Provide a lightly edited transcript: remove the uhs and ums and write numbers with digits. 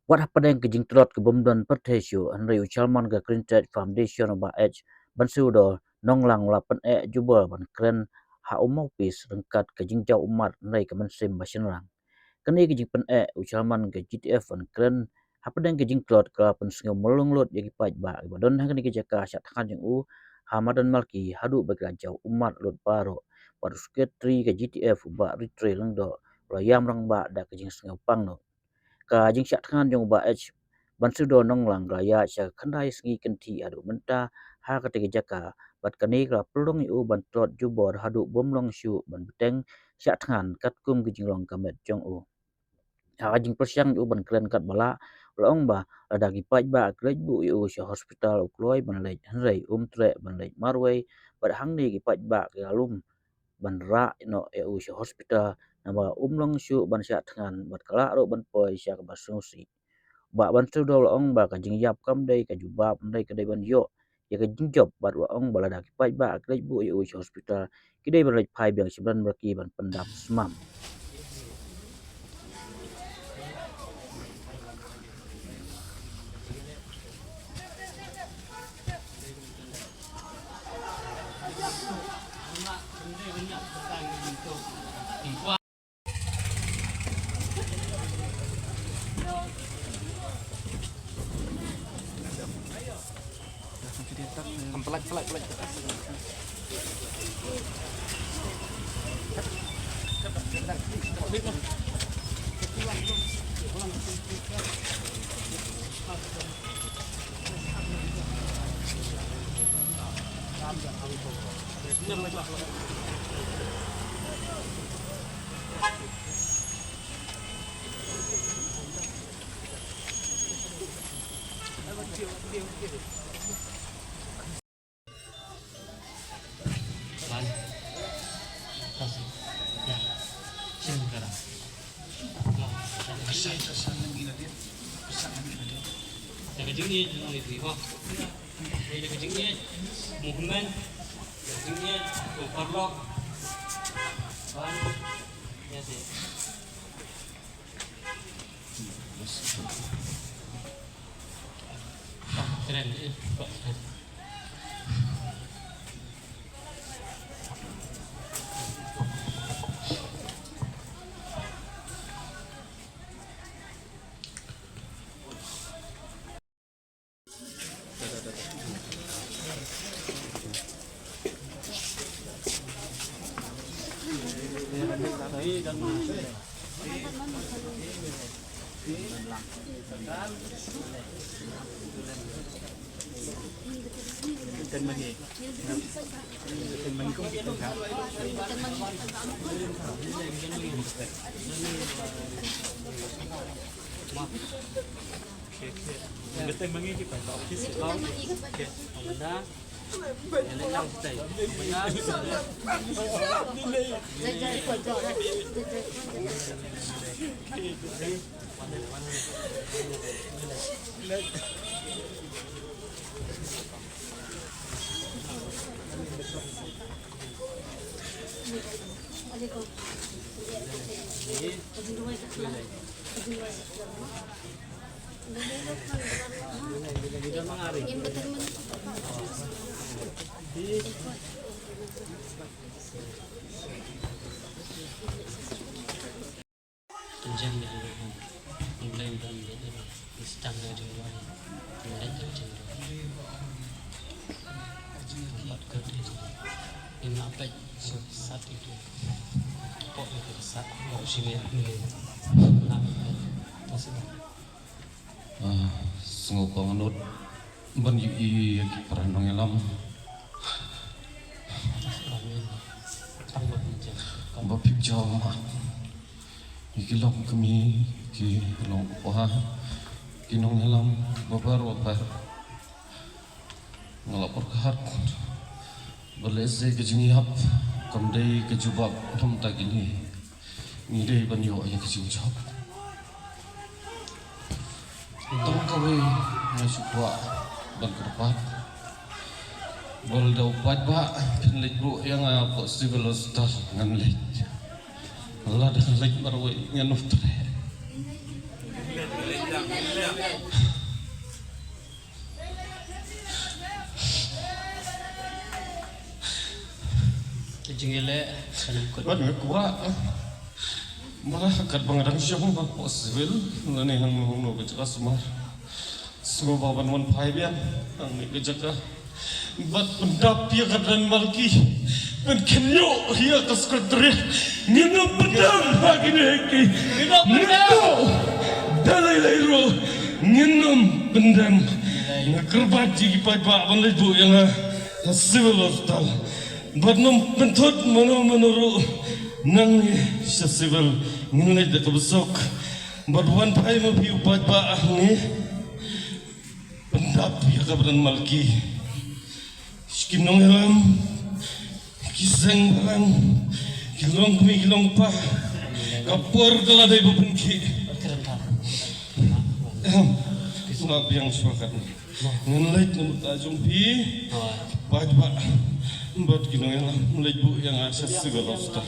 What happened ke jing trot ke bomdon pertesio Henry Uchalman ke Clinton Foundation ba H bansudo nonglang lapan juba ban kren ha umopis rengkat ke jing jau umat nai ke mensim basenrang kani ke jing pen Uchalman ke GTF ban kren hapedeng ke jing trot ke pen sengau melung lot yagi paj ba badon kani ke jaka syat kan jing hamadan malki hadu bagi jau umat lot baro baru sekretari ke GTF ba ritre lengdo rayam rang ba da ke jing sengau pang no ka jing syak than jong ba h ban su do nong lang ga ya cha khandai sngi kan thi adu menta ha ka te jaka bat kani ka plong u ban trot ju bor hadu bom long shu ban beteng syak than kat kum gi jing long kamet jong u ha jing persyang u ban klen kat bala long ba ada gi paj ba krej bu u sha hospital u kloi ban lej hanrei tre ban lej marwei bat hang ni gi paj ba ga lum ban ra no u sha hospital nama long shu ban syak than bat kala ro ban poi syak ba sungsi ba ban tu do ong ba ka jing yap kam dei ka jubab dei ka dei ban yo ya ka jing job ba wa ong bala dak pai ba ka bu yo hospital ki dei ban lek pai biang siban berki ban pendam semam Pelak. Kejengnya jangan itu, wah. Ini kejengnya, movement, kejengnya, overlock, ban, ya sih. Keren, Pak. Betul mangi kita tak office kau. Okey. Benda yang lain stay. Tunjang ni mulai dan istang dari luar mulai tunjang tempat kerja ini apa saat itu kok itu saat baru sini nah masih sungguh kangenut ban i peranong elam bapip jama iki long kami ki long wah kinong elam babar ngelapor kehat balese kejingiap kamdai kejubab thum tagini ngidei ban yo ya kejingjab tong kawe nasukwa ban kerpat bol daw pat penlit bro yang apa civil hospital ngan lit Allah dah lit marwe ngan uftre jingile sanukut Ba't nga kuha? Makakat bangadang siya mo ba possible? Lani hang mahungno ka tsaka sumar. Sumababan man paibian. Ang ikadya ka. Ba't pendapi ka dan malki? Ben kenyo hiya ka sekretary. Ngino pedang lagi neki. Ngino dalay layro. Ngino pendam. Ngerbat jigi paibaban laydo yang civil hospital. Ba't nung pentot menuru nang siya civil ngunit na kabusok baduan pa ay mabiupat pa ni pendapi ka beran malki kinong ilam kisang balang kilong kumi kilong pa kapor kala day bubengki sumabiyang suwakat ngunit na mutajong pi pa ba't kinong ilam mulay bu yang asa civil hospital